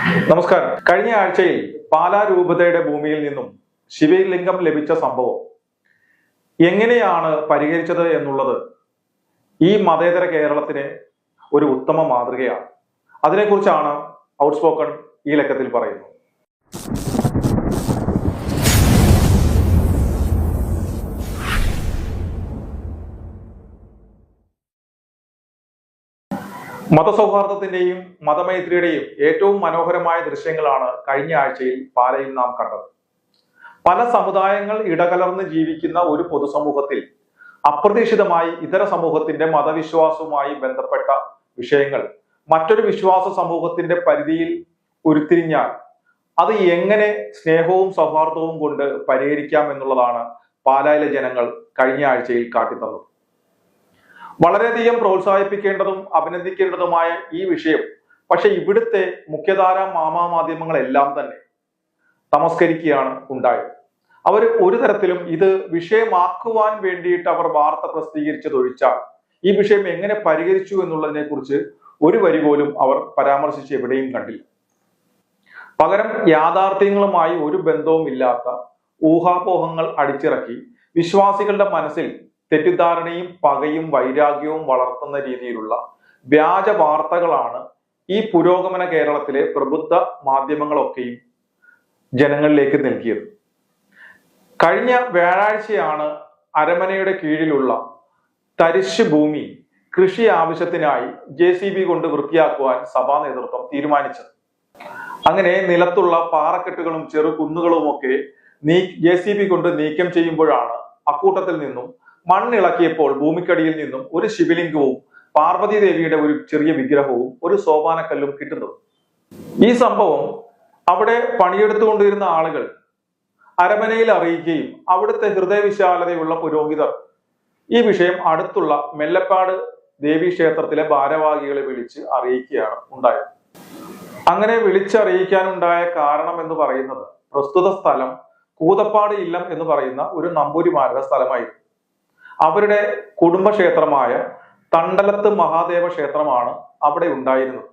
നമസ്കാരം. കഴിഞ്ഞ ആഴ്ചയിൽ പാലാ രൂപതയുടെ ഭൂമിയിൽ നിന്നും ശിവലിംഗം ലഭിച്ച സംഭവം എങ്ങനെയാണ് പരിഹരിച്ചത് എന്നുള്ളത് ഈ മതേതര കേരളത്തിന് ഒരു ഉത്തമ മാതൃകയാണ്. അതിനെക്കുറിച്ചാണ് ഔട്ട്സ്പോക്കൺ ഈ ലക്കത്തിൽ പറയുന്നത്. മതസൗഹാർദ്ദത്തിന്റെയും മതമൈത്രിയുടെയും ഏറ്റവും മനോഹരമായ ദൃശ്യങ്ങളാണ് കഴിഞ്ഞ ആഴ്ചയിൽ പാലയിൽ നാം കണ്ടത്. പല സമുദായങ്ങൾ ഇടകലർന്ന് ജീവിക്കുന്ന ഒരു പൊതുസമൂഹത്തിൽ അപ്രതീക്ഷിതമായി ഇതര സമൂഹത്തിന്റെ മതവിശ്വാസവുമായി ബന്ധപ്പെട്ട വിഷയങ്ങൾ മറ്റൊരു വിശ്വാസ സമൂഹത്തിന്റെ പരിധിയിൽ ഉരുത്തിരിഞ്ഞാൽ അത് എങ്ങനെ സ്നേഹവും സൗഹാർദ്ദവും കൊണ്ട് പരിഹരിക്കാം എന്നുള്ളതാണ് പാലായിലെ ജനങ്ങൾ കഴിഞ്ഞ ആഴ്ചയിൽ കാട്ടിത്തന്നത്. വളരെയധികം പ്രോത്സാഹിപ്പിക്കേണ്ടതും അഭിനന്ദിക്കേണ്ടതുമായ ഈ വിഷയം പക്ഷെ ഇവിടുത്തെ മുഖ്യധാര മാധ്യമങ്ങളെല്ലാം തന്നെ തമസ്കരിക്കുകയാണ് ഉണ്ടായത്. അവർ ഒരു തരത്തിലും ഇത് വിഷയമാക്കുവാൻ വേണ്ടിയിട്ട് അവർ വാർത്ത പ്രസിദ്ധീകരിച്ചതൊഴിച്ചാൽ ഈ വിഷയം എങ്ങനെ പരിഹരിച്ചു എന്നുള്ളതിനെ കുറിച്ച് ഒരു വരി പോലും അവർ പരാമർശിച്ച് എവിടെയും കണ്ടില്ല. പകരം യാഥാർത്ഥ്യങ്ങളുമായി ഒരു ബന്ധവും ഇല്ലാത്ത ഊഹാപോഹങ്ങൾ അടിച്ചിറക്കി വിശ്വാസികളുടെ മനസ്സിൽ തെറ്റിദ്ധാരണയും പകയും വൈരാഗ്യവും വളർത്തുന്ന രീതിയിലുള്ള വ്യാജ വാർത്തകളാണ് ഈ പുരോഗമന കേരളത്തിലെ പ്രബുദ്ധ മാധ്യമങ്ങളൊക്കെയും ജനങ്ങളിലേക്ക് നൽകിയത്. കഴിഞ്ഞ വ്യാഴാഴ്ചയാണ് അരമനയുടെ കീഴിലുള്ള തരിശ് ഭൂമി കൃഷി ആവശ്യത്തിനായി JCB കൊണ്ട് വൃത്തിയാക്കുവാൻ സഭാ നേതൃത്വം തീരുമാനിച്ചത്. അങ്ങനെ നിലത്തുള്ള പാറക്കെട്ടുകളും ചെറു കുന്നുകളും ഒക്കെ JCB കൊണ്ട് നീക്കം ചെയ്യുമ്പോഴാണ് അക്കൂട്ടത്തിൽ നിന്നും മണ്ണിളക്കിയപ്പോൾ ഭൂമിക്കടിയിൽ നിന്നും ഒരു ശിവലിംഗവും പാർവതി ദേവിയുടെ ഒരു ചെറിയ വിഗ്രഹവും ഒരു സോപാനക്കല്ലും കിട്ടുന്നത്. ഈ സംഭവം അവിടെ പണിയെടുത്തുകൊണ്ടിരുന്ന ആളുകൾ അരമനയിൽ അറിയിക്കുകയും അവിടുത്തെ ഹൃദയവിശാലതയുള്ള പുരോഹിതർ ഈ വിഷയം അടുത്തുള്ള മെല്ലപ്പാട് ദേവീ ക്ഷേത്രത്തിലെ ഭാരവാഹികളെ വിളിച്ച് അറിയിക്കുകയാണ് ഉണ്ടായത്. അങ്ങനെ വിളിച്ചറിയിക്കാനുണ്ടായ കാരണം എന്ന് പറയുന്നത് പ്രസ്തുത സ്ഥലം കൂതപ്പാട് ഇല്ലം എന്ന് പറയുന്ന ഒരു നമ്പൂരിമാരുടെ സ്ഥലമായിരുന്നു. അവരുടെ കുടുംബക്ഷേത്രമായ തണ്ടലത്ത് മഹാദേവ ക്ഷേത്രമാണ് അവിടെ ഉണ്ടായിരുന്നത്.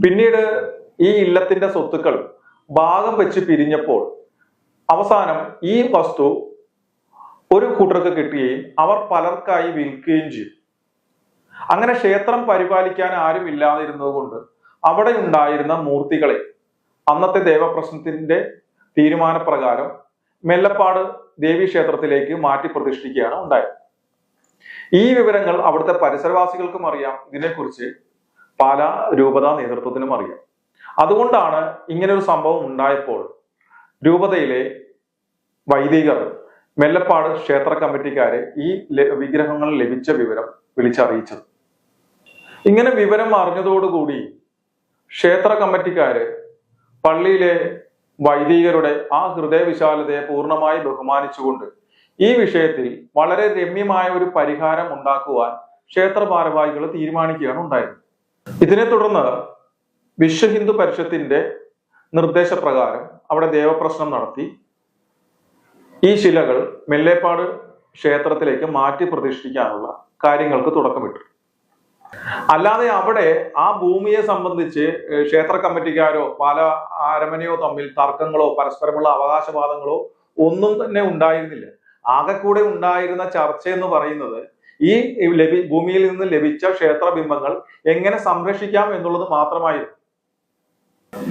പിന്നീട് ഈ ഇല്ലത്തിന്റെ സ്വത്തുക്കൾ ഭാഗം വെച്ച് പിരിഞ്ഞപ്പോൾ അവസാനം ഈ വസ്തു ഒരു കൂട്ടർക്ക് കിട്ടുകയും അവർ പലർക്കായി വിൽക്കുകയും ചെയ്തു. അങ്ങനെ ക്ഷേത്രം പരിപാലിക്കാൻ ആരും ഇല്ലാതിരുന്നത് കൊണ്ട് അവിടെ ഉണ്ടായിരുന്ന മൂർത്തികളെ അന്നത്തെ ദേവപ്രശ്നത്തിന്റെ തീരുമാനപ്രകാരം മെല്ലപ്പാട് ദേവീ ക്ഷേത്രത്തിലേക്ക് മാറ്റി പ്രതിഷ്ഠിക്കുകയാണ് ഉണ്ടായത്. ഈ വിവരങ്ങൾ അവിടുത്തെ പരിസരവാസികൾക്കും അറിയാം, ഇതിനെക്കുറിച്ച് പാലാ രൂപതാ നേതൃത്വത്തിനും അറിയാം. അതുകൊണ്ടാണ് ഇങ്ങനെ ഒരു സംഭവം ഉണ്ടായപ്പോൾ രൂപതയിലെ വൈദികർ മെല്ലപ്പാട് ക്ഷേത്ര കമ്മിറ്റിക്കാരെ ഈ വിഗ്രഹങ്ങൾ ലഭിച്ച വിവരം വിളിച്ചറിയിച്ചത്. ഇങ്ങനെ വിവരം അറിഞ്ഞതോടുകൂടി ക്ഷേത്ര കമ്മിറ്റിക്കാര് പള്ളിയിലെ വൈദികരുടെ ആ ഹൃദയവിശാലതയെ പൂർണ്ണമായി ബഹുമാനിച്ചുകൊണ്ട് ഈ വിഷയത്തിൽ വളരെ രമ്യമായ ഒരു പരിഹാരം ഉണ്ടാക്കുവാൻ ക്ഷേത്ര ഭാരവാഹികൾ തീരുമാനിക്കുകയാണ് ഉണ്ടായത്. ഇതിനെ തുടർന്ന് വിശ്വ ഹിന്ദു പരിഷത്തിന്റെ നിർദ്ദേശപ്രകാരം അവിടെ ദേവപ്രശ്നം നടത്തി ഈ ശിലകൾ മെല്ലേപ്പാട് ക്ഷേത്രത്തിലേക്ക് മാറ്റി പ്രതിഷ്ഠിക്കാനുള്ള കാര്യങ്ങൾക്ക് തുടക്കമിട്ടു. അല്ലാതെ അവിടെ ആ ഭൂമിയെ സംബന്ധിച്ച് ക്ഷേത്ര കമ്മിറ്റിക്കാരോ പാല അരമനയോ തമ്മിൽ തർക്കങ്ങളോ പരസ്പരമുള്ള അവകാശവാദങ്ങളോ ഒന്നും തന്നെ ഉണ്ടായിരുന്നില്ല. ആകെ കൂടെ ഉണ്ടായിരുന്ന ചർച്ച എന്ന് പറയുന്നത് ഈ ഭൂമിയിൽ നിന്ന് ലഭിച്ച ക്ഷേത്രബിംബങ്ങൾ എങ്ങനെ സംരക്ഷിക്കാം എന്നുള്ളത് മാത്രമായിരുന്നു.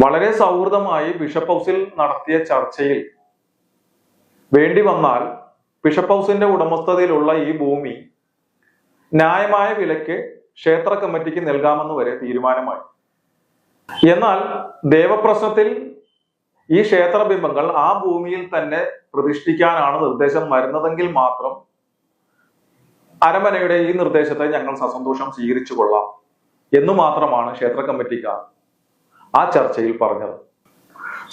വളരെ സൗഹൃദമായി ബിഷപ്പ് ഹൗസിൽ നടത്തിയ ചർച്ചയിൽ വേണ്ടി വന്നാൽ ബിഷപ്പ് ഹൗസിന്റെ ഉടമസ്ഥതയിലുള്ള ഈ ഭൂമി ന്യായമായ വിലക്ക് ക്ഷേത്ര കമ്മിറ്റിക്ക് നൽകാമെന്ന് വരെ തീരുമാനമായി. എന്നാൽ ദേവപ്രശ്നത്തിൽ ഈ ക്ഷേത്രബിംബങ്ങൾ ആ ഭൂമിയിൽ തന്നെ പ്രതിഷ്ഠിക്കാനാണ് നിർദ്ദേശം വരുന്നതെങ്കിൽ മാത്രം അരമനയുടെ ഈ നിർദ്ദേശത്തെ ഞങ്ങൾ സസന്തോഷം സ്വീകരിച്ചു കൊള്ളാം എന്നു മാത്രമാണ് ക്ഷേത്ര കമ്മിറ്റിക്കാർ ആ ചർച്ചയിൽ പറഞ്ഞത്.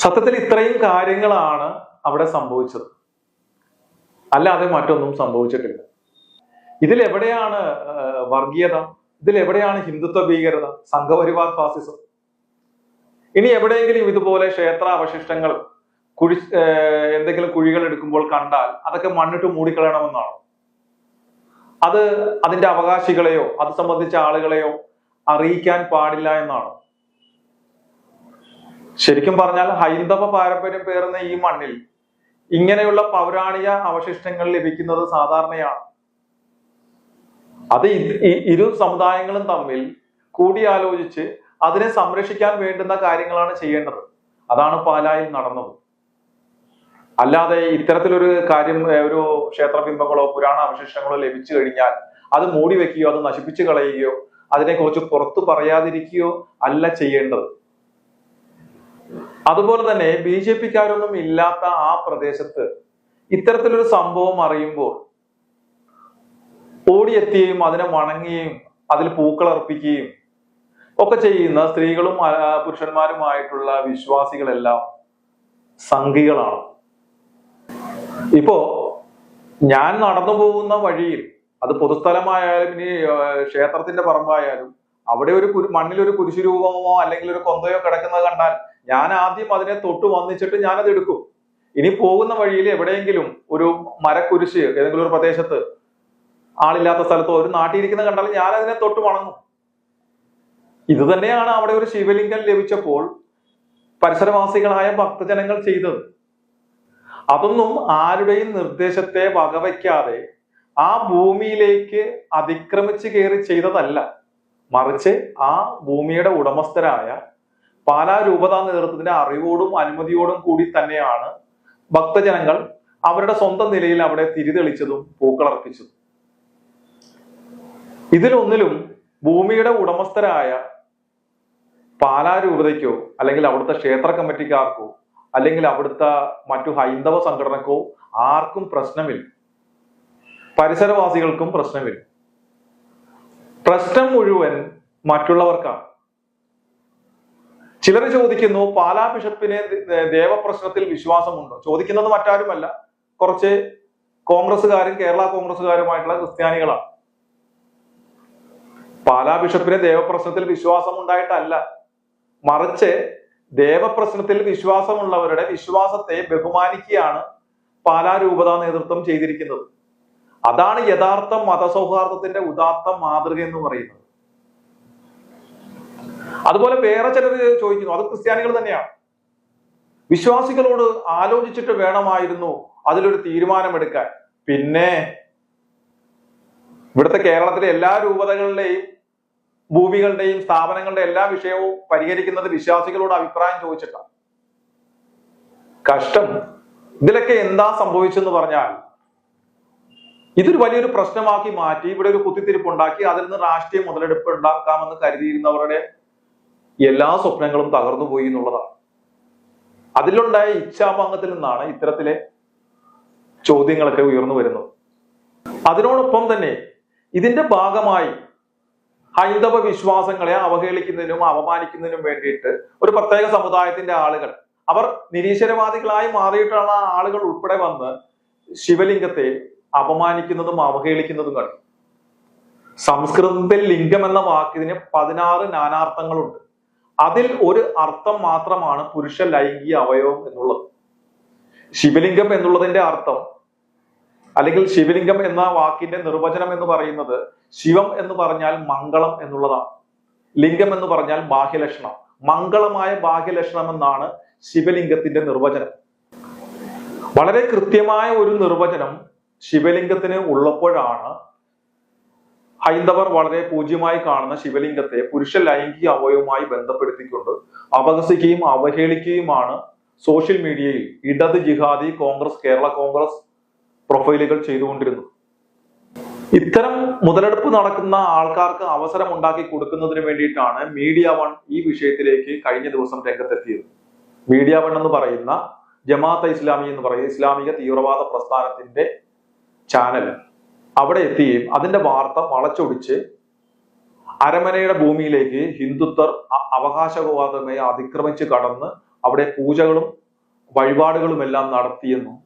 സത്യത്തിൽ ഇത്രയും കാര്യങ്ങളാണ് അവിടെ സംഭവിച്ചത്, അല്ലാതെ മറ്റൊന്നും സംഭവിച്ചിട്ടില്ല. ഇതിലെവിടെയാണ് വർഗീയത? ഇതിലെവിടെയാണ് ഹിന്ദുത്വ ഭീകരത, സംഘപരിവാർ ഫാസിസം? ഇനി എവിടെയെങ്കിലും ഇതുപോലെ ക്ഷേത്ര അവശിഷ്ടങ്ങൾ എന്തെങ്കിലും കുഴികൾ എടുക്കുമ്പോൾ കണ്ടാൽ അതൊക്കെ മണ്ണിട്ട് മൂടിക്കളയണമെന്നാണ്? അത് അതിന്റെ അവകാശികളെയോ അത് സംബന്ധിച്ച ആളുകളെയോ അറിയിക്കാൻ പാടില്ല എന്നാണ്? ശരിക്കും പറഞ്ഞാൽ ഹൈന്ദവ പാരമ്പര്യം പേറുന്ന ഈ മണ്ണിൽ ഇങ്ങനെയുള്ള പൗരാണിക അവശിഷ്ടങ്ങൾ ലഭിക്കുന്നത് സാധാരണയാണ്. അത് ഇരു സമുദായങ്ങളും തമ്മിൽ കൂടിയാലോചിച്ച് അതിനെ സംരക്ഷിക്കാൻ വേണ്ടുന്ന കാര്യങ്ങളാണ് ചെയ്യേണ്ടത്. അതാണ് പാലായിൽ നടന്നത്. അല്ലാതെ ഇത്തരത്തിലൊരു കാര്യം, ഒരു ക്ഷേത്രബിംബങ്ങളോ പുരാണ അവശിഷ്ടങ്ങളോ ലഭിച്ചു കഴിഞ്ഞാൽ അത് മൂടി വെക്കുകയോ അത് നശിപ്പിച്ചു കളയുകയോ അതിനെക്കുറിച്ച് പുറത്തു പറയാതിരിക്കുകയോ അല്ല ചെയ്യേണ്ടത്. അതുപോലെ തന്നെ BJP-ക്കാരൊന്നും ഇല്ലാത്ത ആ പ്രദേശത്ത് ഇത്തരത്തിലൊരു സംഭവം അറിയുമ്പോൾ ഓടിയെത്തുകയും അതിനെ വണങ്ങുകയും അതിൽ പൂക്കൾ അർപ്പിക്കുകയും ഒക്കെ ചെയ്യുന്ന സ്ത്രീകളും പുരുഷന്മാരുമായിട്ടുള്ള വിശ്വാസികളെല്ലാം സംഘികളാണ്. ഇപ്പോ ഞാൻ നടന്നു പോകുന്ന വഴിയിൽ, അത് പൊതുസ്ഥലമായാലും ഇനി ക്ഷേത്രത്തിന്റെ പറമ്പായാലും, അവിടെ ഒരു മണ്ണിലൊരു കുരിശുരൂപമോ അല്ലെങ്കിൽ ഒരു കൊന്തയോ കിടക്കുന്നത് കണ്ടാൽ ഞാൻ ആദ്യം അതിനെ തൊട്ട് വന്നിച്ചിട്ട് ഞാനത് എടുക്കും. ഇനി പോകുന്ന വഴിയിൽ എവിടെയെങ്കിലും ഒരു മരക്കുരിശ് ഏതെങ്കിലും ഒരു പ്രദേശത്ത് ആളില്ലാത്ത സ്ഥലത്തോ ഒരു നാട്ടിയിരിക്കുന്നത് കണ്ടാൽ ഞാൻ അതിനെ തൊട്ട് വണങ്ങും. ഇത് തന്നെയാണ് അവിടെ ഒരു ശിവലിംഗം ലഭിച്ചപ്പോൾ പരിസരവാസികളായ ഭക്തജനങ്ങൾ ചെയ്തത്. അതൊന്നും ആരുടെയും നിർദ്ദേശത്തെ വകവയ്ക്കാതെ ആ ഭൂമിയിലേക്ക് അതിക്രമിച്ച് കയറി ചെയ്തതല്ല. മറിച്ച് ആ ഭൂമിയുടെ ഉടമസ്ഥരായ പാലാ രൂപതാ നേതൃത്വത്തിന്റെ അറിവോടും അനുമതിയോടും കൂടി തന്നെയാണ് ഭക്തജനങ്ങൾ അവരുടെ സ്വന്തം നിലയിൽ അവിടെ തിരിതെളിച്ചതും പൂക്കളർപ്പിച്ചതും. ഇതിലൊന്നിലും ഭൂമിയുടെ ഉടമസ്ഥരായ പാലാ രൂപതയ്ക്കോ അല്ലെങ്കിൽ അവിടുത്തെ ക്ഷേത്ര കമ്മിറ്റിക്കാർക്കോ അല്ലെങ്കിൽ അവിടുത്തെ മറ്റു ഹൈന്ദവ സംഘടനക്കോ ആർക്കും പ്രശ്നമില്ല. പരിസരവാസികൾക്കും പ്രശ്നമില്ല. പ്രശ്നം മുഴുവൻ മറ്റുള്ളവർക്കാണ്. ചിലർ ചോദിക്കുന്നു, പാലാ ബിഷപ്പിന് ദേവപ്രശ്നത്തിൽ വിശ്വാസമുണ്ടോ? ചോദിക്കുന്നത് മറ്റാരുമല്ല, കുറച്ച് കോൺഗ്രസ്സുകാരും കേരള കോൺഗ്രസ്സുകാരുമായിട്ടുള്ള ക്രിസ്ത്യാനികളാണ്. പാലാ ബിഷപ്പിന് ദേവപ്രശ്നത്തിൽ വിശ്വാസം ഉണ്ടായിട്ടല്ല, മറിച്ച് ദേവപ്രശ്നത്തിൽ വിശ്വാസമുള്ളവരുടെ വിശ്വാസത്തെ ബഹുമാനിക്കുകയാണ് പാലാ രൂപതാ നേതൃത്വം ചെയ്തിരിക്കുന്നത്. അതാണ് യഥാർത്ഥ മതസൗഹാർദ്ദത്തിന്റെ ഉദാത്ത മാതൃക എന്ന് പറയുന്നത്. അതുപോലെ വേറെ ചിലർ ചോദിക്കുന്നു, അത് ക്രിസ്ത്യാനികൾ തന്നെയാണ്. വിശ്വാസികളോട് ആലോചിച്ചിട്ട് വേണമായിരുന്നു അതിലൊരു തീരുമാനമെടുക്കാൻ. പിന്നെ ഇവിടുത്തെ കേരളത്തിലെ എല്ലാ രൂപതകളുടെയും ഭൂമികളുടെയും സ്ഥാപനങ്ങളുടെ എല്ലാ വിഷയവും പരിഹരിക്കുന്നത് വിശ്വാസികളോട് അഭിപ്രായം ചോദിച്ചിട്ടാണ്. കഷ്ടം. ഇതിലൊക്കെ എന്താ സംഭവിച്ചെന്ന് പറഞ്ഞാൽ, ഇതൊരു വലിയൊരു പ്രശ്നമാക്കി മാറ്റി ഇവിടെ ഒരു കുത്തിത്തിരിപ്പ് ഉണ്ടാക്കി അതിൽ നിന്ന് രാഷ്ട്രീയ മുതലെടുപ്പ് ഉണ്ടാക്കാമെന്ന് കരുതിയിരുന്നവരുടെ എല്ലാ സ്വപ്നങ്ങളും തകർന്നു പോയി എന്നുള്ളതാണ്. അതിലുണ്ടായ ഇച്ഛാഭംഗത്തിൽ നിന്നാണ് ഇത്തരത്തിലെ ചോദ്യങ്ങളൊക്കെ ഉയർന്നു വരുന്നത്. അതിനോടൊപ്പം തന്നെ ഇതിന്റെ ഭാഗമായി ഹൈന്ദവ വിശ്വാസങ്ങളെ അവഹേളിക്കുന്നതിനും അപമാനിക്കുന്നതിനും വേണ്ടിയിട്ട് ഒരു പ്രത്യേക സമുദായത്തിന്റെ ആളുകൾ, അവർ നിരീശ്വരവാദികളായി മാറിയിട്ടുള്ള ആളുകൾ ഉൾപ്പെടെ വന്ന് ശിവലിംഗത്തെ അപമാനിക്കുന്നതും അവഹേളിക്കുന്നതും കണ്ടു. സംസ്കൃതത്തിൽ ലിംഗം എന്ന വാക്കിന് 16 നാനാർത്ഥങ്ങളുണ്ട്. അതിൽ ഒരു അർത്ഥം മാത്രമാണ് പുരുഷ ലൈംഗിക അവയവം എന്നുള്ളത്. ശിവലിംഗം എന്നുള്ളതിന്റെ അർത്ഥം, അല്ലെങ്കിൽ ശിവലിംഗം എന്ന വാക്കിന്റെ നിർവചനം എന്ന് പറയുന്നത്, ശിവം എന്ന് പറഞ്ഞാൽ മംഗളം എന്നുള്ളതാണ്. ലിംഗം എന്ന് പറഞ്ഞാൽ ബാഹ്യലക്ഷണം. മംഗളമായ ബാഹ്യലക്ഷണം എന്നാണ് ശിവലിംഗത്തിന്റെ നിർവചനം. വളരെ കൃത്യമായ ഒരു നിർവചനം ശിവലിംഗത്തിന് ഉള്ളപ്പോഴാണ് ഹൈന്ദവർ വളരെ പൂജ്യമായി കാണുന്ന ശിവലിംഗത്തെ പുരുഷ ലൈംഗിക അവയവവുമായി ബന്ധപ്പെടുത്തിക്കൊണ്ട് അപഹസിക്കുകയും അവഹേളിക്കുകയുമാണ് സോഷ്യൽ മീഡിയയിൽ ഇടത് ജിഹാദി കോൺഗ്രസ്, കേരള കോൺഗ്രസ് പ്രൊഫൈലുകൾ ചെയ്തുകൊണ്ടിരുന്നു. ഇത്തരം മുതലെടുപ്പ് നടക്കുന്ന ആൾക്കാർക്ക് അവസരം ഉണ്ടാക്കി കൊടുക്കുന്നതിന് വേണ്ടിയിട്ടാണ് മീഡിയ വൺ ഈ വിഷയത്തിലേക്ക് കഴിഞ്ഞ ദിവസം രംഗത്തെത്തിയത്. മീഡിയ വൺ എന്ന് പറയുന്ന ജമാഅത്തെ ഇസ്ലാമി എന്ന് പറയുന്ന ഇസ്ലാമിക തീവ്രവാദ പ്രസ്ഥാനത്തിന്റെ ചാനൽ അവിടെ എത്തുകയും അതിന്റെ വാർത്ത വളച്ചൊടിച്ച് അരമനയുടെ ഭൂമിയിലേക്ക് ഹിന്ദുത്വർ അവകാശവാദമായി അതിക്രമിച്ച് കടന്ന് അവിടെ പൂജകളും വഴിപാടുകളും എല്ലാം നടത്തിയെന്നും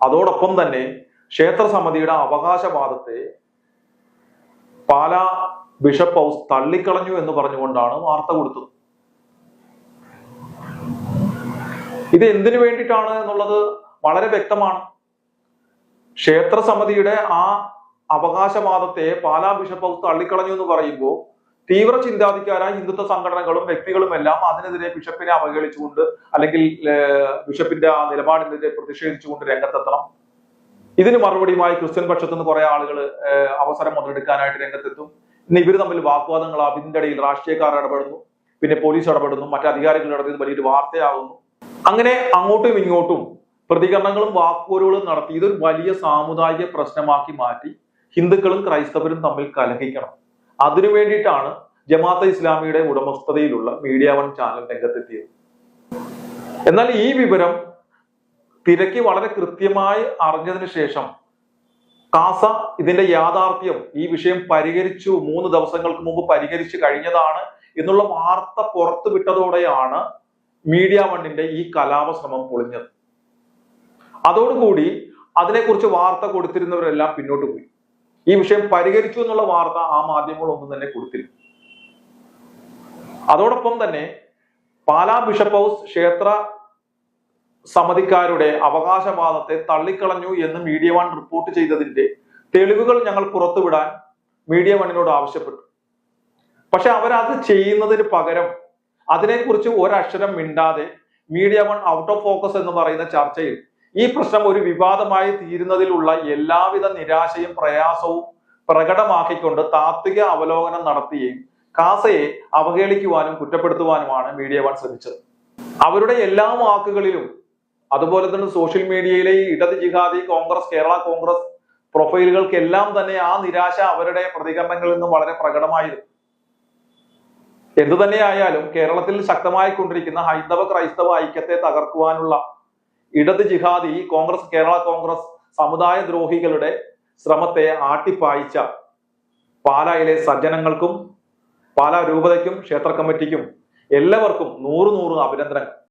അതോടൊപ്പം തന്നെ ക്ഷേത്ര സമിതിയുടെ അവകാശവാദത്തെ പാലാ ബിഷപ്പ് ഹൗസ് തള്ളിക്കളഞ്ഞു എന്ന് പറഞ്ഞുകൊണ്ടാണ് വാർത്ത കൊടുത്തത്. ഇത് എന്തിനു വേണ്ടിയിട്ടാണ് എന്നുള്ളത് വളരെ വ്യക്തമാണ്. ക്ഷേത്ര സമിതിയുടെ ആ അവകാശവാദത്തെ പാലാ ബിഷപ്പ് ഹൗസ് തള്ളിക്കളഞ്ഞു എന്ന് പറയുമ്പോൾ തീവ്ര ചിന്താധിക്കാരായ ഹിന്ദുത്വ സംഘടനകളും വ്യക്തികളും എല്ലാം അതിനെതിരെ ബിഷപ്പിനെ അവഹേളിച്ചുകൊണ്ട് അല്ലെങ്കിൽ ബിഷപ്പിന്റെ ആ നിലപാടിനെതിരെ പ്രതിഷേധിച്ചുകൊണ്ട് രംഗത്തെത്തണം. ഇതിന് മറുപടിയുമായി ക്രിസ്ത്യൻ പക്ഷത്തു നിന്ന് കുറെ ആളുകൾ അവസരം മുതലെടുക്കാനായിട്ട് രംഗത്തെത്തും. ഇന്ന് ഇവർ തമ്മിൽ വാഗ്വാദങ്ങളാവും, ഇതിന്റെ ഇടയിൽ രാഷ്ട്രീയക്കാർ ഇടപെടുന്നു, പിന്നെ പോലീസ് ഇടപെടുന്നു, മറ്റു അധികാരികൾ ഇടപെടുന്നത് വലിയൊരു വാർത്തയാകുന്നു. അങ്ങനെ അങ്ങോട്ടും ഇങ്ങോട്ടും പ്രതികരണങ്ങളും വാക്കുപോരുകളും നടത്തി ഇതൊരു വലിയ സാമുദായിക പ്രശ്നമാക്കി മാറ്റി ഹിന്ദുക്കളും ക്രൈസ്തവരും തമ്മിൽ കലഹിക്കണം. അതിനു വേണ്ടിയിട്ടാണ് ജമാഅത്തെ ഇസ്ലാമിയുടെ ഉടമസ്ഥതയിലുള്ള മീഡിയ വൺ ചാനൽ രംഗത്തെത്തിയത്. എന്നാൽ ഈ വിവരം തിരക്കി വളരെ കൃത്യമായി അറിഞ്ഞതിന് ശേഷം കാസ ഇതിന്റെ യാഥാർത്ഥ്യം, ഈ വിഷയം പരിഹരിച്ചു, 3 ദിവസങ്ങൾക്ക് മുമ്പ് പരിഹരിച്ചു കഴിഞ്ഞതാണ് എന്നുള്ള വാർത്ത പുറത്തുവിട്ടതോടെയാണ് മീഡിയ വണ്ണിന്റെ ഈ കലാപശ്രമം പൊളിഞ്ഞത്. അതോടുകൂടി അതിനെക്കുറിച്ച് വാർത്ത കൊടുത്തിരുന്നവരെല്ലാം പിന്നോട്ട് പോയി. ഈ വിഷയം പരിഹരിച്ചു എന്നുള്ള വാർത്ത ആ മാധ്യമങ്ങളൊന്നും തന്നെ കൊടുത്തില്ല. അതോടൊപ്പം തന്നെ പാലാ ബിഷപ്പ് ഹൗസ് ക്ഷേത്ര സമിതിക്കാരുടെ അവകാശവാദത്തെ തള്ളിക്കളഞ്ഞു എന്ന് മീഡിയ വൺ റിപ്പോർട്ട് ചെയ്തതിന്റെ തെളിവുകൾ ഞങ്ങൾ പുറത്തുവിടാൻ മീഡിയ വണ്ണിനോട് ആവശ്യപ്പെട്ടു. പക്ഷെ അവരത് ചെയ്യുന്നതിന് പകരം അതിനെക്കുറിച്ച് ഒരക്ഷരം മിണ്ടാതെ media one out of focus എന്ന് പറയുന്ന ചർച്ചയിൽ ഈ പ്രശ്നം ഒരു വിവാദമായി തീരുന്നതിലുള്ള എല്ലാവിധ നിരാശയും പ്രയാസവും പ്രകടമാക്കിക്കൊണ്ട് താത്വിക അവലോകനം നടത്തുകയും കാസയെ അവഹേളിക്കുവാനും കുറ്റപ്പെടുത്തുവാനുമാണ് മീഡിയ വൺ ശ്രമിച്ചത്. അവരുടെ എല്ലാ വാക്കുകളിലും അതുപോലെ തന്നെ സോഷ്യൽ മീഡിയയിലെ ഈ ഇടത് ജിഹാദി കോൺഗ്രസ്, കേരള കോൺഗ്രസ് പ്രൊഫൈലുകൾക്കെല്ലാം തന്നെ ആ നിരാശ അവരുടെ പ്രതികരണങ്ങളിൽ നിന്നും വളരെ പ്രകടമായിരുന്നു. എന്തു തന്നെയായാലും കേരളത്തിൽ ശക്തമായി കൊണ്ടിരിക്കുന്ന ഹൈന്ദവ ക്രൈസ്തവ ഐക്യത്തെ തകർക്കുവാനുള്ള ഇടത് ജിഹാദി കോൺഗ്രസ്, കേരള കോൺഗ്രസ് സമുദായ ദ്രോഹികളുടെ ശ്രമത്തെ ആട്ടിപ്പായിച്ച പാലായിലെ സജ്ജനങ്ങൾക്കും പാലാ രൂപതയ്ക്കും ക്ഷേത്ര കമ്മിറ്റിക്കും എല്ലാവർക്കും 100 അഭിനന്ദനങ്ങൾ.